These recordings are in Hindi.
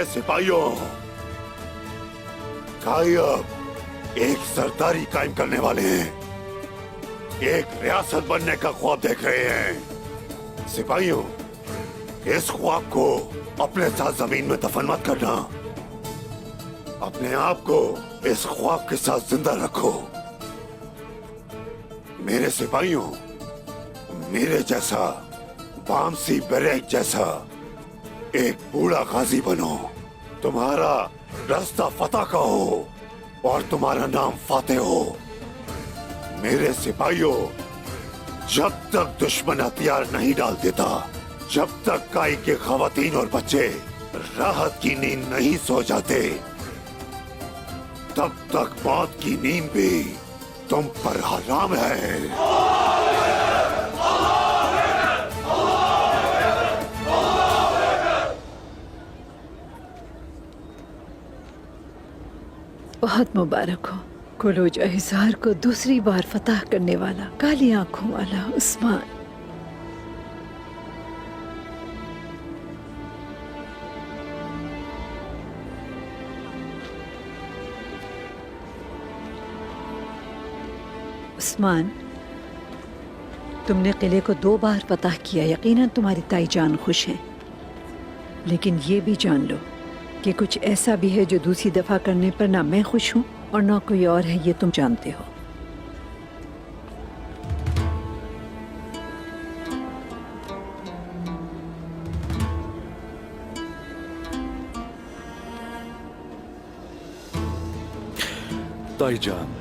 सिपाहियों, गायब एक सरदारी कायम करने वाले हैं, एक रियासत बनने का ख्वाब देख रहे हैं। सिपाहियों, इस ख्वाब को अपने साथ जमीन में दफन मत करना। अपने आप को इस ख्वाब के साथ जिंदा रखो। मेरे सिपाहियों, मेरे जैसा बामसी बेरेक जैसा एक बूढ़ा गाजी बनो। तुम्हारा रास्ता फतह का हो और तुम्हारा नाम फातेह हो। मेरे सिपाहियों, जब तक दुश्मन हथियार नहीं डाल देता, जब तक काई के खवातीन और बच्चे राहत की नींद नहीं सो जाते, तब तक मौत की नींद भी तुम पर हराम है। बहुत मुबारक हो कुलूज हिसार को दूसरी बार फतह करने वाला काली आंखों वाला उस्मान। उस्मान, तुमने किले को 2 बार फतह किया। यकीनन तुम्हारी ताई जान खुश है, लेकिन ये भी जान लो कि कुछ ऐसा भी है जो दूसरी दफा करने पर ना मैं खुश हूं और ना कोई और है, ये तुम जानते हो। ताईजान,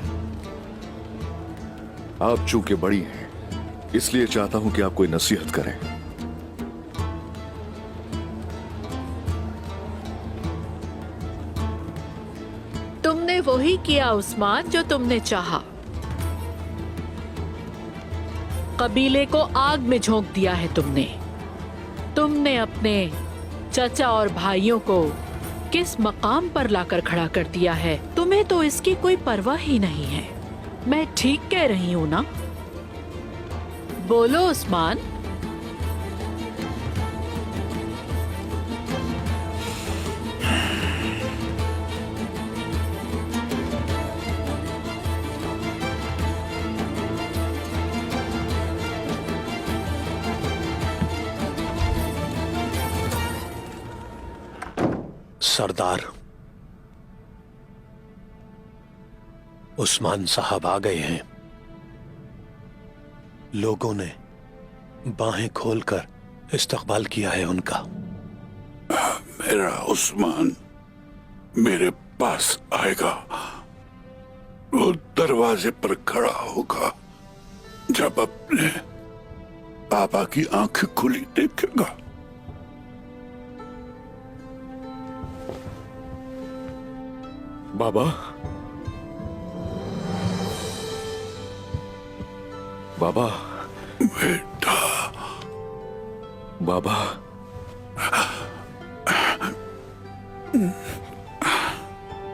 आप चूंकि बड़ी हैं, इसलिए चाहता हूं कि आप कोई नसीहत करें। तुमने वही किया उस्मान जो तुमने चाहा। कबीले को आग में झोंक दिया है तुमने। तुमने अपने चाचा और भाइयों को किस मकाम पर लाकर खड़ा कर दिया है। तुम्हें तो इसकी कोई परवाह ही नहीं है। मैं ठीक कह रही हूं ना? बोलो उस्मान। सरदार, उस्मान साहब आ गए हैं। लोगों ने बाहें खोलकर इस्तकबाल किया है उनका। मेरा उस्मान मेरे पास आएगा। वो दरवाजे पर खड़ा होगा। जब अपने पापा की आंखें खुली देखेगा, बाबा, बाबा, बेटा, बाबा,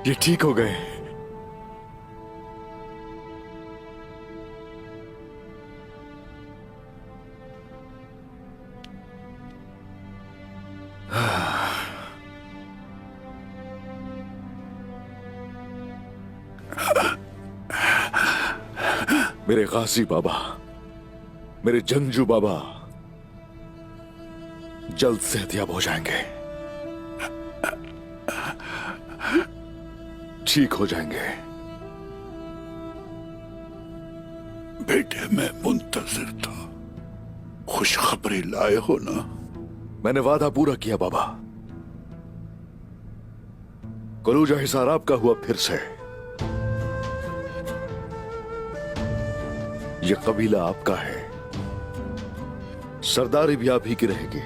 ये ठीक हो गए। मेरे गाजी बाबा, मेरे जंगजू बाबा जल्द सेहतियाब हो जाएंगे, ठीक हो जाएंगे। बेटे, मैं मुंतजिर था। खुशखबरी लाए हो ना? मैंने वादा पूरा किया बाबा। कलूजा हिसार आपका हुआ फिर से। ये कबीला आपका है, सरदारी भी आप ही की रहेगी।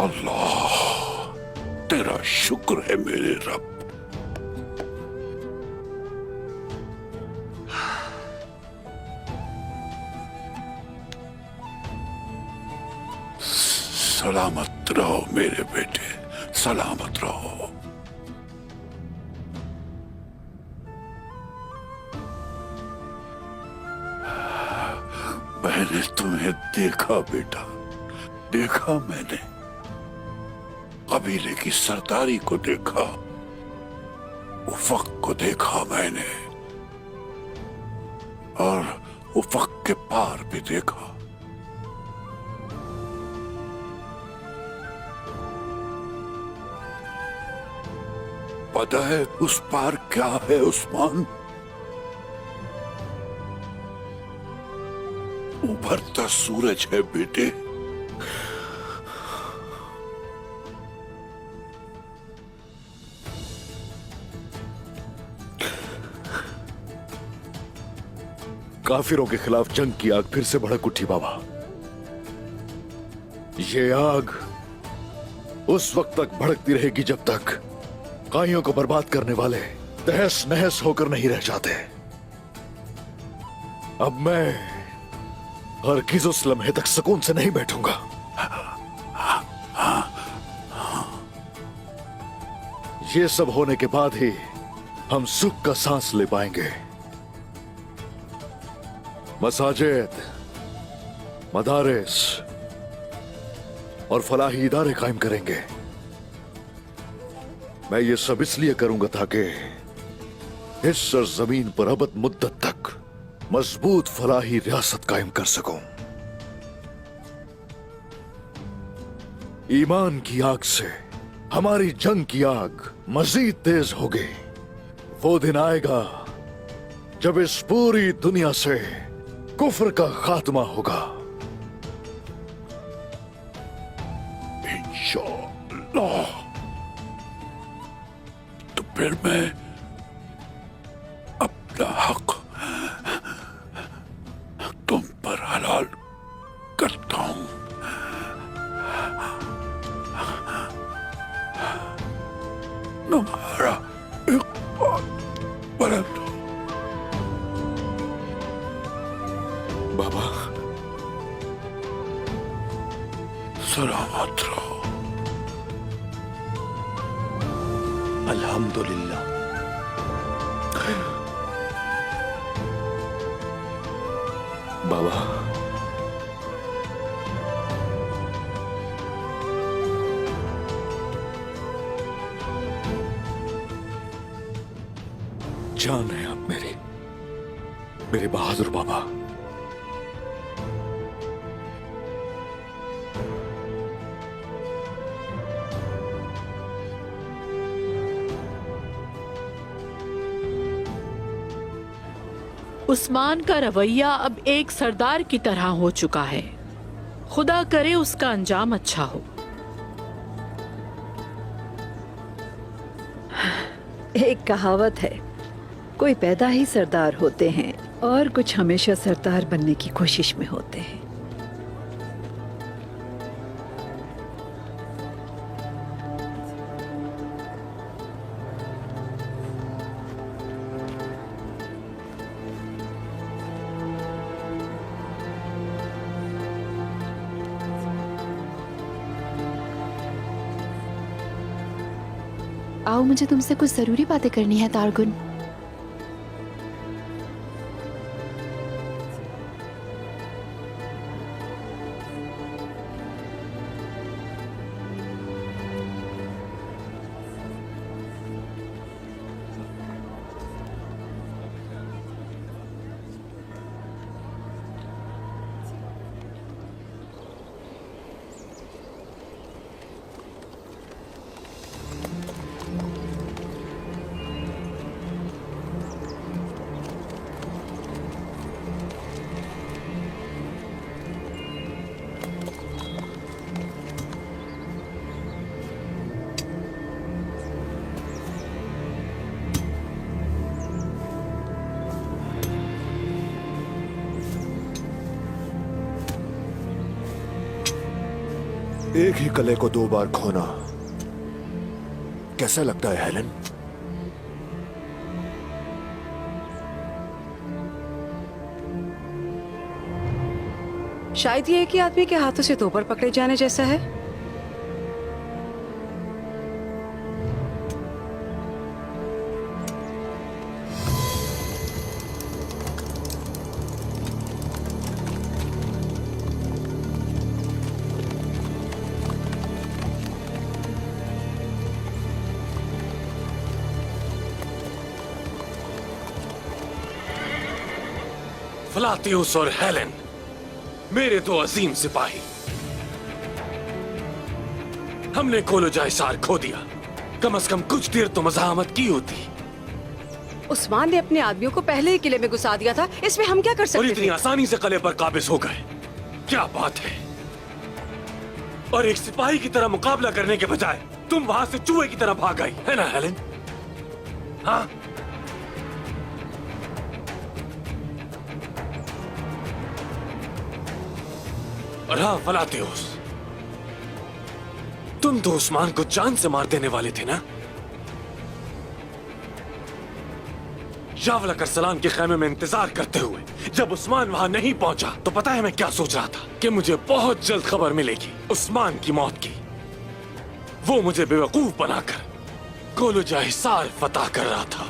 अल्लाह, तेरा शुक्र है मेरे रब। सलामत रहो मेरे बेटे, सलामत रहो। मैंने तुम्हें देखा बेटा, देखा मैंने। कबीले की सरदारी को देखा, उफक को देखा मैंने, और उफक के पार भी देखा। पता है उस पार क्या है उस्मान? उभरता सूरज है बेटे। काफिरों के खिलाफ जंग की आग फिर से भड़क उठी बाबा। ये आग उस वक्त तक भड़कती रहेगी जब तक काइयों को बर्बाद करने वाले तहस नहस होकर नहीं रह जाते। अब मैं हरगिज़ उस लम्हे तक सुकून से नहीं बैठूंगा। ये सब होने के बाद ही हम सुख का सांस ले पाएंगे। मसाजिद, मदारिस और फलाही इदारे कायम करेंगे। मैं ये सब इसलिए करूंगा ताकि इस सरजमीन पर अबद मुद्दत तक मजबूत फलाही रियासत कायम कर सकूं। ईमान की आग से हमारी जंग की आग मजीद तेज होगी। वो दिन आएगा जब इस पूरी दुनिया से कुफ्र का खात्मा होगा। इंशाअल्लाह। तो फिर मैं अपना हक तुम पर हलाल करता हूं। तुम्हारा इक़बाल बुलंद हो। बाबा सलामत रहो। अल्हम्दुलिल्लाह। बाबा जान है आप मेरे बहादुर बाबा। उस्मान का रवैया अब एक सरदार की तरह हो चुका है। खुदा करे उसका अंजाम अच्छा हो। एक कहावत है, कोई पैदा ही सरदार होते हैं और कुछ हमेशा सरदार बनने की कोशिश में होते हैं। आओ, मुझे तुमसे कुछ जरूरी बातें करनी है तारगुन। एक ही कले को दो बार खोना कैसा लगता है हेलन? शायद ये एक ही आदमी के हाथों से दो बार पकड़े जाने जैसा है। फ्लातियुस और हेलेन, मेरे दो अजीम सिपाही, हमने कोलोजाइसार खो दिया। कम से कम कुछ देर तो मज़ाहमत की होती। उस्मान ने अपने आदमियों को पहले ही किले में घुसा दिया था, इसमें हम क्या कर और सकते इतनी थे? आसानी से किले पर काबिज हो गए। क्या बात है। और एक सिपाही की तरह मुकाबला करने के बजाय तुम वहां से चूहे की तरह भाग गई, है ना हेलेन? हाँ, और हाँ फ्लातियुस, तुम तो उस्मान को जान से मार देने वाले थे ना? यावल करसलान के खेमे में इंतजार करते हुए जब उस्मान वहां नहीं पहुंचा तो पता है मैं क्या सोच रहा था कि मुझे बहुत जल्द खबर मिलेगी उस्मान की मौत की। वो मुझे बेवकूफ बनाकर कोलोजाइसार फतह कर रहा था।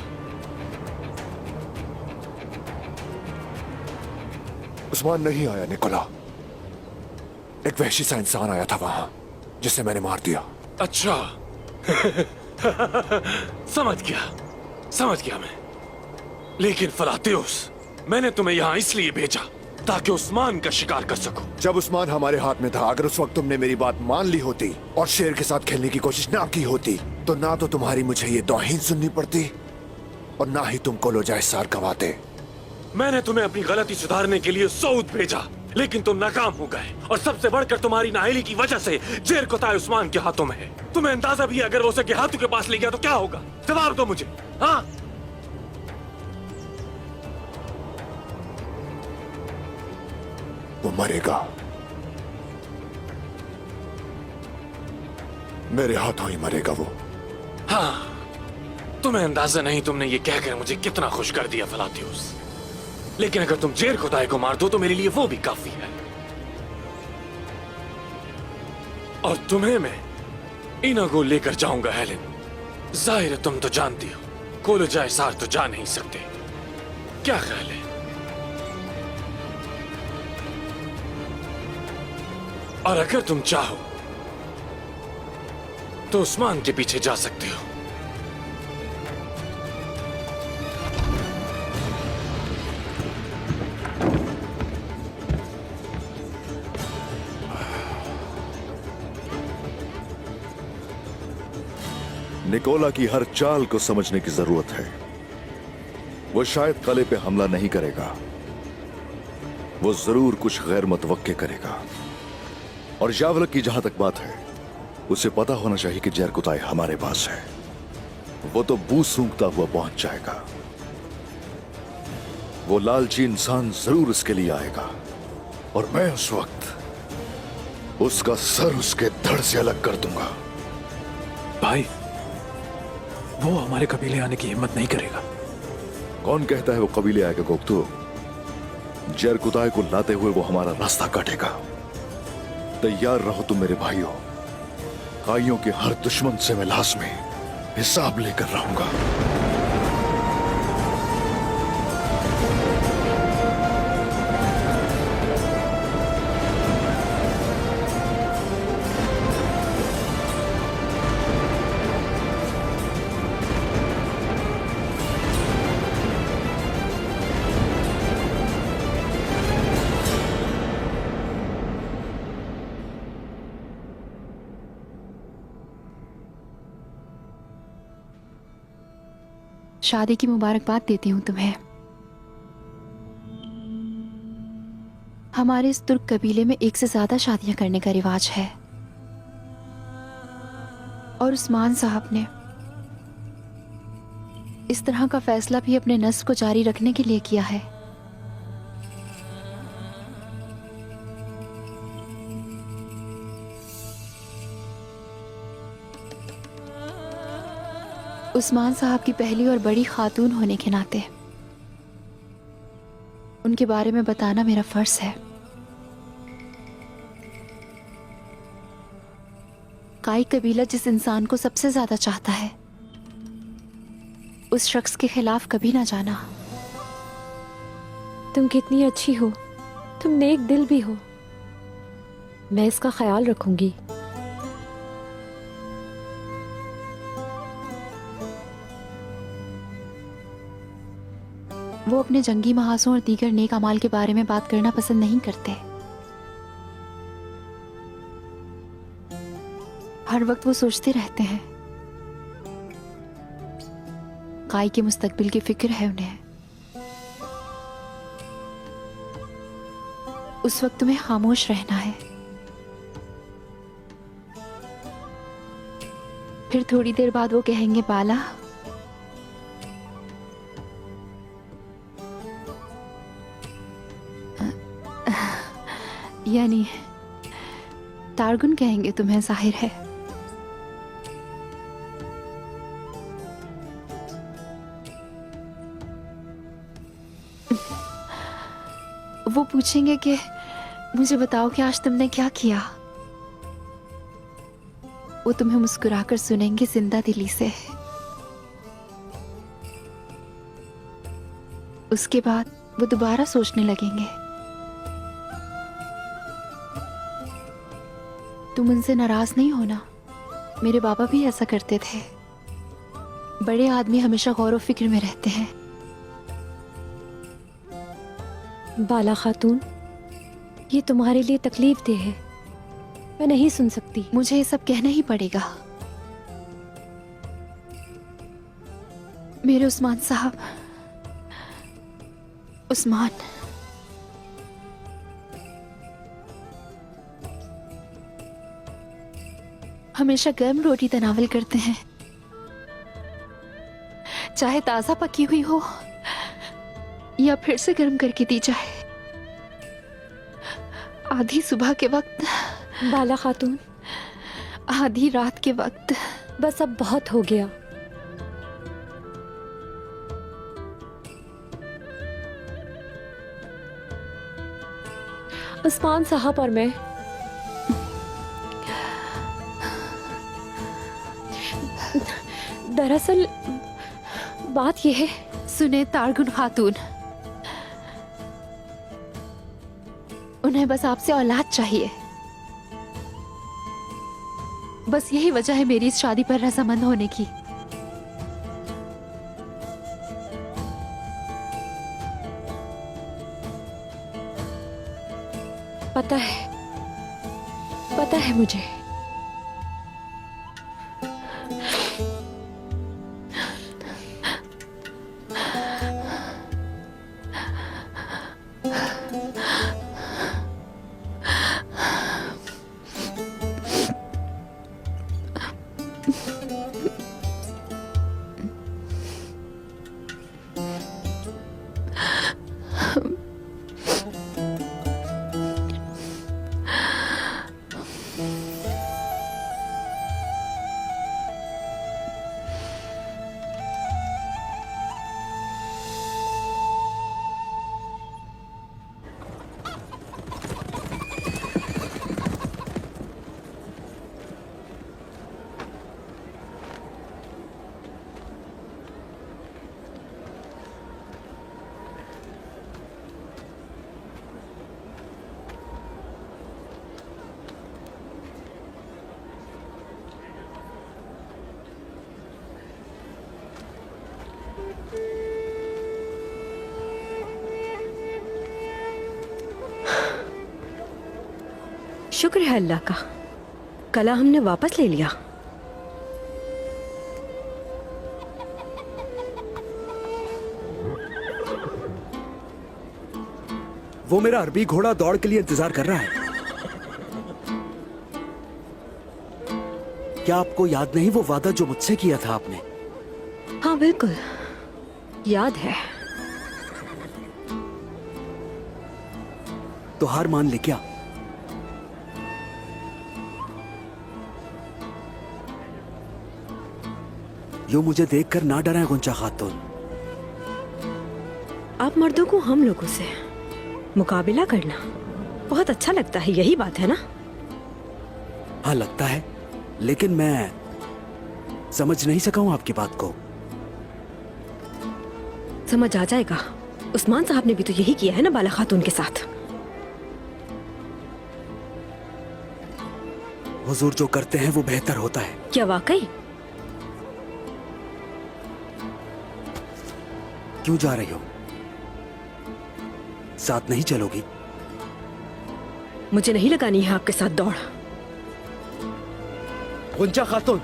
उस्मान नहीं आया निकोला, एक वहशी सा इंसान आया था वहां जिसे मैंने मार दिया। अच्छा समझ गया मैं। लेकिन फ्लातियुस, मैंने तुम्हें यहां इसलिए भेजा ताकि उस्मान का शिकार कर सको। जब उस्मान हमारे हाथ में था, अगर उस वक्त तुमने मेरी बात मान ली होती और शेर के साथ खेलने की कोशिश ना की होती तो ना तो तुम्हारी मुझे ये तौहीन सुननी पड़ती और ना ही तुम कोलोजाइसार गंवाते। मैंने तुम्हें अपनी गलती सुधारने के लिए सऊद भेजा, लेकिन तुम नाकाम हो गए। और सबसे बढ़कर तुम्हारी नाअहली की वजह से जेर कोताय उस्मान के हाथों में है। तुम्हें अंदाजा भी है अगर वो उसे हाथों के पास ले गया तो क्या होगा? जवाब दो मुझे। हाँ, वो मरेगा, मेरे हाथों ही मरेगा वो। हाँ, तुम्हें अंदाजा नहीं तुमने ये कहकर मुझे कितना खुश कर दिया फ्लातियुस। लेकिन अगर तुम जेर खुदाई को मार दो तो मेरे लिए वो भी काफी है। और तुम्हें मैं इना को लेकर जाऊंगा हेलेन। जाहिर है तुम तो जानती हो कोलोजाइसार तो जा नहीं सकते। क्या ख्याल है? और अगर तुम चाहो तो उस्मान के पीछे जा सकते हो। निकोला की हर चाल को समझने की जरूरत है। वो शायद किले पे हमला नहीं करेगा, वो जरूर कुछ गैर मुतवक्के करेगा। और यावल की जहां तक बात है, उसे पता होना चाहिए कि जेर कोताय हमारे पास है। वो तो बू सूंघता हुआ पहुंच जाएगा। वो लालची इंसान जरूर इसके लिए आएगा और मैं उस वक्त उसका सर उसके धड़ से अलग कर दूंगा। भाई, वो हमारे कबीले आने की हिम्मत नहीं करेगा। कौन कहता है वो कबीले आएगा गोप्तू? जेर कोताय को लाते हुए वो हमारा रास्ता काटेगा। तैयार रहो तुम मेरे भाइयों। काइयों के हर दुश्मन से मैं लाज़मी हिसाब लेकर रहूंगा। शादी की मुबारकबाद देती हूँ तुम्हें। हमारे इस तुर्क कबीले में एक से ज्यादा शादियां करने का रिवाज है और उस्मान साहब ने इस तरह का फैसला भी अपने नस्ल को जारी रखने के लिए किया है। उस्मान साहब की पहली और बड़ी खातून होने के नाते उनके बारे में बताना मेरा फर्ज है। काई कबीला जिस इंसान को सबसे ज्यादा चाहता है, उस शख्स के खिलाफ कभी ना जाना। तुम कितनी अच्छी हो, तुम नेक दिल भी हो। मैं इसका ख्याल रखूंगी। वो अपने जंगी महासों और दीगर नेक अमाल के बारे में बात करना पसंद नहीं करते। हर वक्त वो सोचते रहते हैं। काई के मुस्तकबिल की फिक्र है उन्हें। उस वक्त तुम्हें खामोश रहना है। फिर थोड़ी देर बाद वो कहेंगे बाला, यानी तारगुन कहेंगे तुम्हें, जाहिर है। वो पूछेंगे कि मुझे बताओ कि आज तुमने क्या किया। वो तुम्हें मुस्कुराकर सुनेंगे जिंदा दिली से। उसके बाद वो दोबारा सोचने लगेंगे। तुम उनसे नाराज नहीं होना। मेरे बाबा भी ऐसा करते थे। बड़े आदमी हमेशा गौर व फिक्र में रहते हैं। बाला खातून, ये तुम्हारे लिए तकलीफ दे है। मैं नहीं सुन सकती। मुझे ये सब कहना ही पड़ेगा। मेरे उस्मान साहब, उस्मान, हमेशा गर्म रोटी तनावल करते हैं, चाहे ताजा पकी हुई हो या फिर से गर्म करके दी जाए। आधी सुबह के वक्त, बाला खातून, आधी रात के वक्त। बस अब बहुत हो गया। उस्मान साहब और मैं दरअसल बात यह है। सुने तारगुन खातून, उन्हें बस आपसे औलाद चाहिए। बस यही वजह है मेरी इस शादी पर रजामंद होने की। पता है मुझे। शुक्र है अल्लाह का, कला हमने वापस ले लिया। वो मेरा अरबी घोड़ा दौड़ के लिए इंतजार कर रहा है। क्या आपको याद नहीं वो वादा जो मुझसे किया था आपने? हाँ बिल्कुल याद है। तो हार मान ले क्या? यूं मुझे देखकर ना डराएं गुंचा खातून। आप मर्दों को हम लोगों से मुकाबला करना बहुत अच्छा लगता है, यही बात है ना? हाँ लगता है, लेकिन मैं समझ नहीं सका हूं आपकी बात को। समझ आ जाएगा। उस्मान साहब ने भी तो यही किया है ना बाला खातून के साथ। हुजूर जो करते हैं वो बेहतर होता है। क्या वाकई? क्यों जा रही हो? साथ नहीं चलोगी? मुझे नहीं लगानी है आपके साथ दौड़। गुंजा खातून,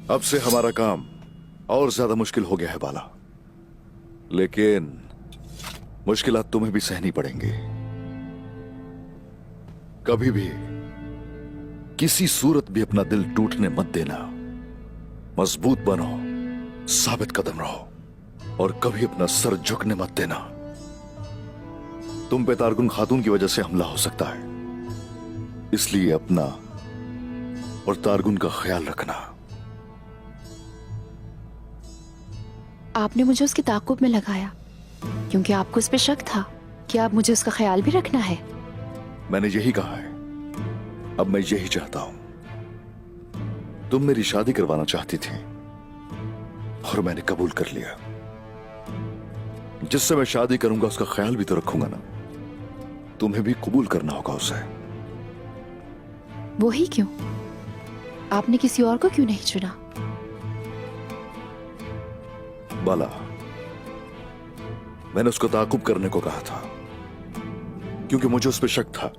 अब से हमारा काम और ज्यादा मुश्किल हो गया है बाला, लेकिन मुश्किलात तुम्हें भी सहनी पड़ेंगी। कभी भी किसी सूरत भी अपना दिल टूटने मत देना। मजबूत बनो, साबित कदम रहो और कभी अपना सर झुकने मत देना। तुम पे तारगुन खातून की वजह से हमला हो सकता है, इसलिए अपना और तारगुन का ख्याल रखना। आपने मुझे उसकी ताकुब में लगाया क्योंकि आपको उस पर शक था कि आप मुझे उसका ख्याल भी रखना है। मैंने यही कहा है, अब मैं यही चाहता हूं। तुम मेरी शादी करवाना चाहती थी और मैंने कबूल कर लिया। जिससे मैं शादी करूंगा उसका ख्याल भी तो रखूंगा ना। तुम्हें भी कबूल करना होगा उसे। वो ही क्यों? आपने किसी और को क्यों नहीं चुना? बाला, मैंने उसको ताकुब करने को कहा था क्योंकि मुझे उस पर शक था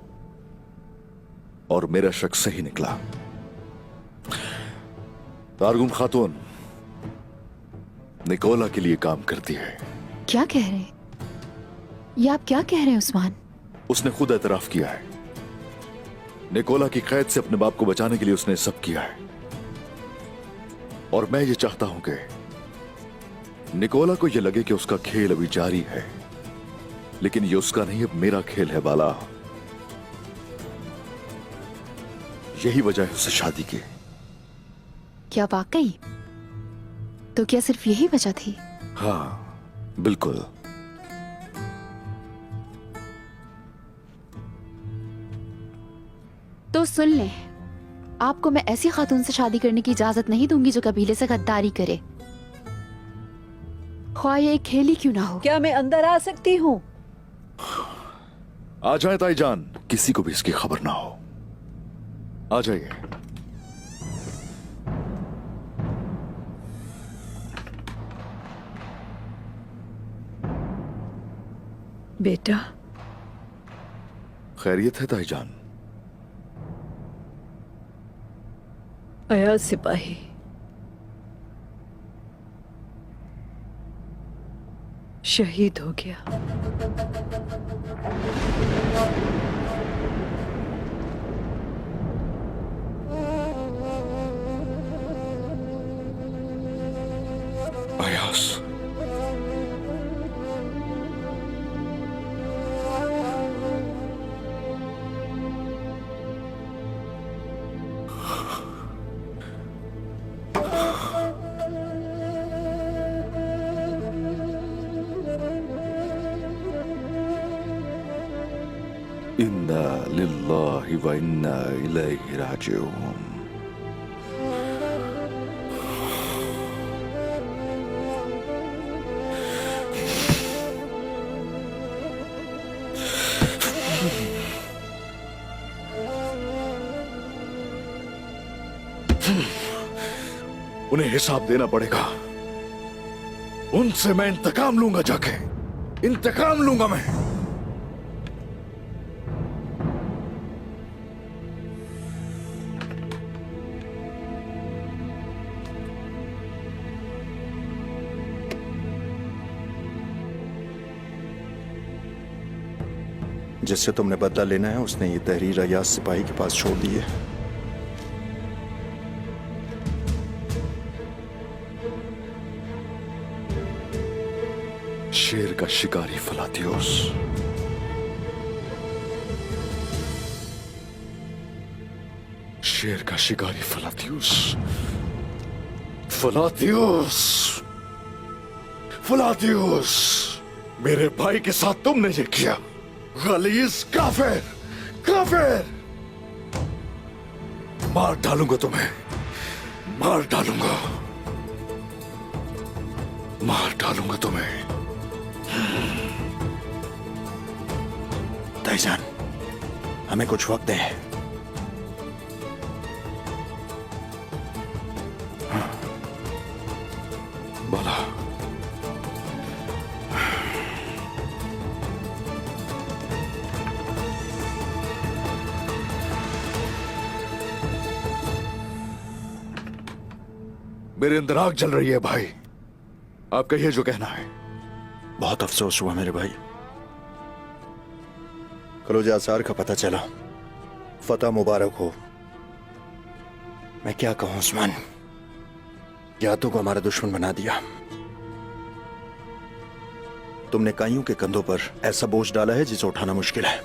और मेरा शक सही निकला। तारगुन खातून निकोला के लिए काम करती है। क्या कह रहे हैं? ये आप क्या कह रहे हैं उस्मान? उसने खुद एतराफ किया है। निकोला की कैद से अपने बाप को बचाने के लिए उसने सब किया है। और मैं ये चाहता हूं कि निकोला को यह लगे कि उसका खेल अभी जारी है, लेकिन ये उसका नहीं, अब मेरा खेल है बाला। यही वजह है उससे शादी की। क्या वाकई? तो क्या सिर्फ यही वजह थी? हाँ, बिल्कुल। तो सुन ले, आपको मैं ऐसी खातून से शादी करने की इजाजत नहीं दूंगी जो कबीले से गद्दारी करे, ख्वाह ये एक खेल ही क्यों ना हो। क्या मैं अंदर आ सकती हूँ? आ जाए ताईजान, किसी को भी इसकी खबर ना हो। आ जाइए। बेटा, खैरियत है ताईजान? अयाज सिपाही शहीद हो गया। अयाज, इन्ना लिल्लाहि व इन्ना इलैहि राजिऊन। उन्हें हिसाब देना पड़ेगा। उनसे मैं इंतकाम लूंगा, जाके इंतकाम लूंगा मैं। जिससे तुमने बदला लेना है उसने ये तहरीर अयाज सिपाही के पास छोड़ दी है। शेर का शिकारी फलातियोस, शेर का शिकारी फलातियोस, फलातियोस, फलातियोस, मेरे भाई के साथ तुमने ये किया। गलीज काफिर, काफिर, मार डालूंगा तुम्हें, मार डालूंगा, मार डालूंगा तुम्हें। ताईजान, हमें कुछ वक्त दे। मेरे अंदर आग जल रही है भाई। आप कहिए जो कहना है। बहुत अफसोस हुआ मेरे भाई, कलोज आसार का पता चला। फतह मुबारक हो। मैं क्या कहूं उस्मान, यादों को हमारा दुश्मन बना दिया। तुमने काइयों के कंधों पर ऐसा बोझ डाला है जिसे उठाना मुश्किल है।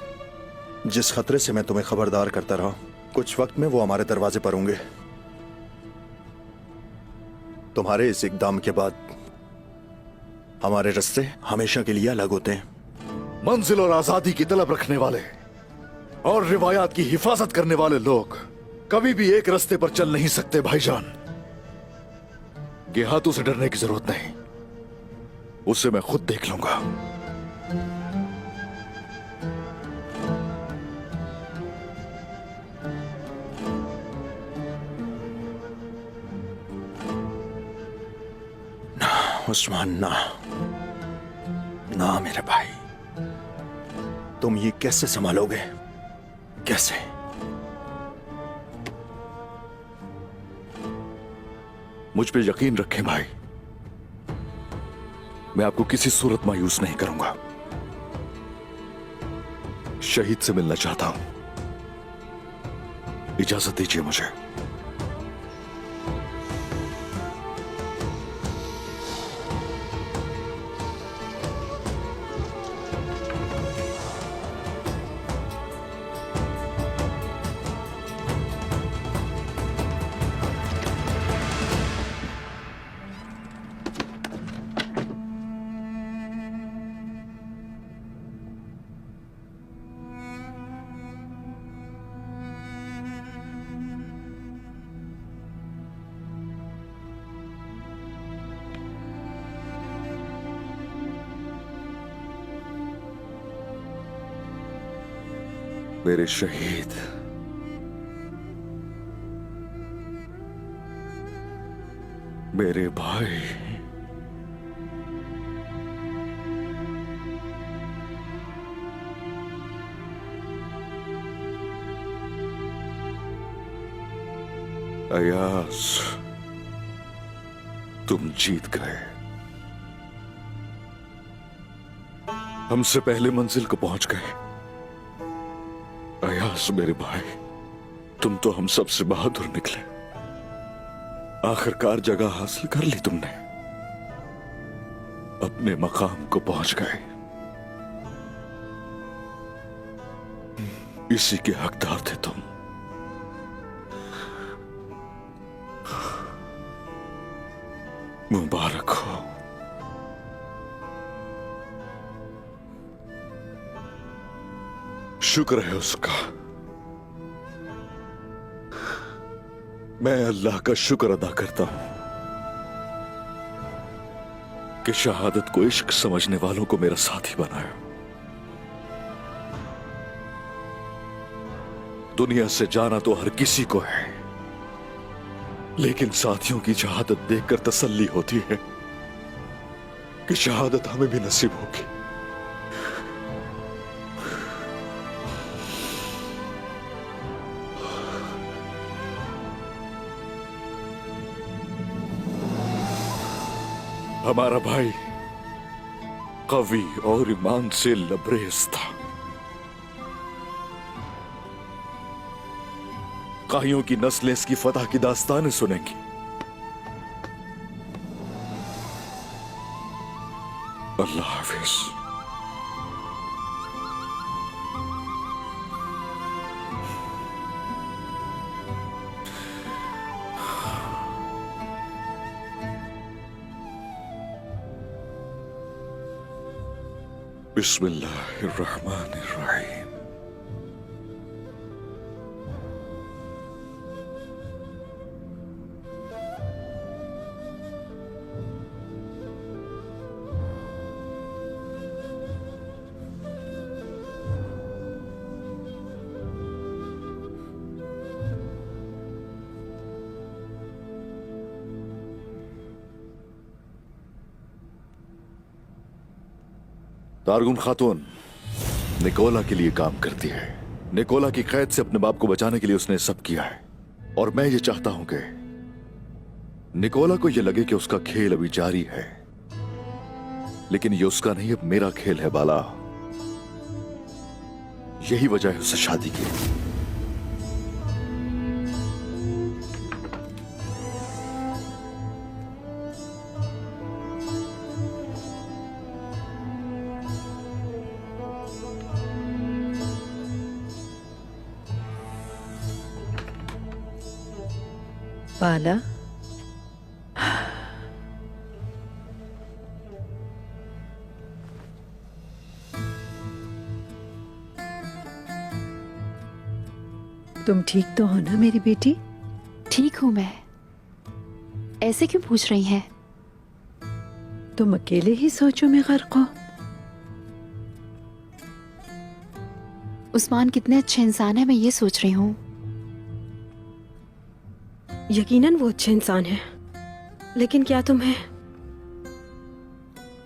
जिस खतरे से मैं तुम्हें खबरदार करता रहा, कुछ वक्त में वो हमारे दरवाजे पर होंगे। तुम्हारे इस इकदाम के बाद हमारे रास्ते हमेशा के लिए अलग होते हैं। मंजिल और आजादी की तलब रखने वाले और रिवायात की हिफाजत करने वाले लोग कभी भी एक रास्ते पर चल नहीं सकते भाईजान। ये हाथों से डरने की जरूरत नहीं, उसे मैं खुद देख लूंगा। ना उस्मान, ना ना मेरे भाई, तुम ये कैसे संभालोगे? कैसे? मुझ पे यकीन रखें भाई, मैं आपको किसी सूरत मायूस नहीं करूंगा। शहीद से मिलना चाहता हूं, इजाजत दीजिए मुझे। मेरे शहीद, मेरे भाई, अयाज, तुम जीत गए। हमसे पहले मंजिल को पहुंच गए। अयाज मेरे भाई, तुम तो हम सबसे बहादुर निकले। आखिरकार जगह हासिल कर ली तुमने, अपने मकाम को पहुंच गए। इसी के हकदार थे तुम। मुबारक हो। शुक्र है उसका। मैं अल्लाह का शुक्र अदा करता हूं कि शहादत को इश्क समझने वालों को मेरा साथी बनाया। दुनिया से जाना तो हर किसी को है, लेकिन साथियों की शहादत देखकर तसल्ली होती है कि शहादत हमें भी नसीब होगी। हमारा भाई कवि और ईमान से लबरेज था। काहियों की नस्लें इसकी फतह की दास्तानें सुनेंगी। अल्लाह हाफिज। बिस्मिल्लाहिर्रहमानिर्रहीम। तारगुन खातून निकोला के लिए काम करती है। निकोला की कैद से अपने बाप को बचाने के लिए उसने सब किया है, और मैं ये चाहता हूं कि निकोला को यह लगे कि उसका खेल अभी जारी है, लेकिन ये उसका नहीं, अब मेरा खेल है बाला। यही वजह है उससे शादी की। बाला, तुम ठीक तो हो ना मेरी बेटी? ठीक हूँ मैं। ऐसे क्यों पूछ रही हैं? तुम अकेले ही सोचो में गर्क हो? उस्मान कितने अच्छे इंसान है, मैं ये सोच रही हूँ। यकीनन वो अच्छे इंसान है, लेकिन क्या तुम्हें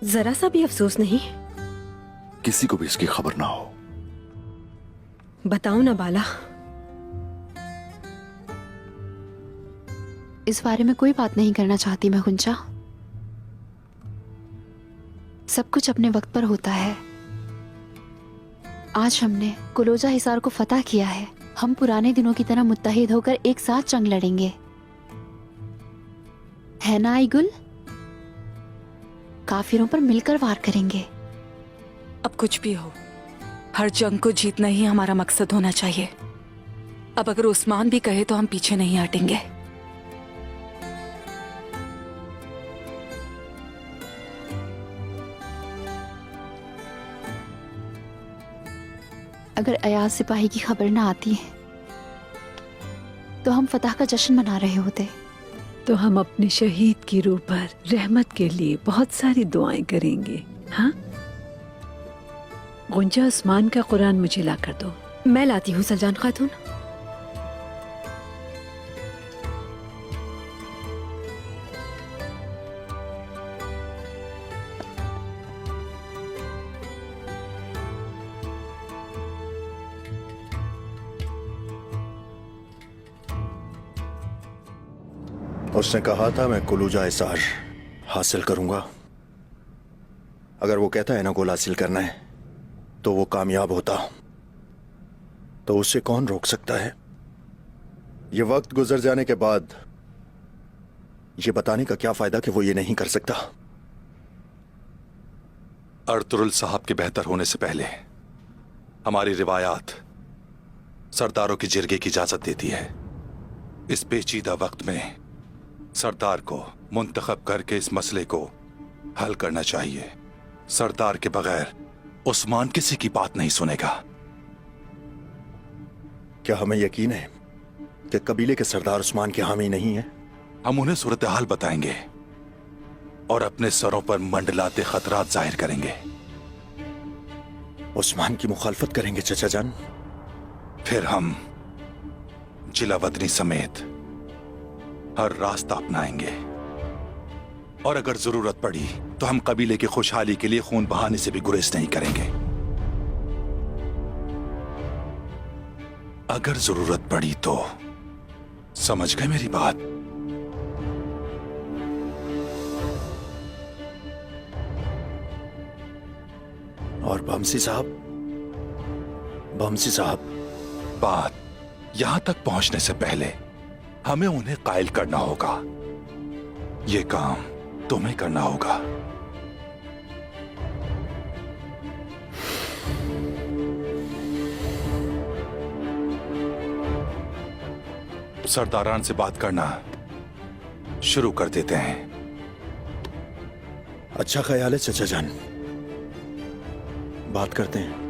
जरा सा भी अफसोस नहीं? किसी को भी इसकी खबर ना हो। बताओ ना बाला। इस बारे में कोई बात नहीं करना चाहती मैं गुंजा। सब कुछ अपने वक्त पर होता है। आज हमने कुलोजा हिसार को फतह किया है। हम पुराने दिनों की तरह मुत्तहिद होकर एक साथ जंग लड़ेंगे, है ना आई गुल? काफिरों पर मिलकर वार करेंगे। अब कुछ भी हो, हर जंग को जीतना ही हमारा मकसद होना चाहिए। अब अगर उस्मान भी कहे तो हम पीछे नहीं हटेंगे। अगर अयाज सिपाही की खबर ना आती है तो हम फतह का जश्न मना रहे होते। तो हम अपने शहीद की रूह पर रहमत के लिए बहुत सारी दुआएं करेंगे। हाँ गुंजा, उस्मान का कुरान मुझे ला कर दो। मैं लाती हूँ सलजान खातून। उसने कहा था मैं कुलूजा इसार हासिल करूंगा। अगर वो कहता है ना गोल हासिल करना है तो वो कामयाब होता, तो उसे कौन रोक सकता है? ये वक्त गुजर जाने के बाद ये बताने का क्या फायदा कि वो ये नहीं कर सकता? अर्तुरुल साहब के बेहतर होने से पहले हमारी रिवायात सरदारों की जिरगे की इजाजत देती है। इस पेचीदा वक्त में सरदार को मुंतखब करके इस मसले को हल करना चाहिए। सरदार के बगैर उस्मान किसी की बात नहीं सुनेगा। क्या हमें यकीन है कि कबीले के सरदार उस्मान के हामी नहीं है? हम उन्हें सूरत हाल बताएंगे और अपने सरों पर मंडलाते खतरात जाहिर करेंगे। उस्मान की मुखालफत करेंगे चचा जान? फिर हम जिला वतनी समेत हर रास्ता अपनाएंगे और अगर जरूरत पड़ी तो हम कबीले की खुशहाली के लिए खून बहाने से भी गुरेज नहीं करेंगे। अगर जरूरत पड़ी तो, समझ गए मेरी बात? और बमसी साहब, बमसी साहब, बात यहां तक पहुंचने से पहले हमें उन्हें कायल करना होगा। ये काम तुम्हें करना होगा। सरदारान से बात करना शुरू कर देते हैं। अच्छा ख्याल है चचा जान, बात करते हैं।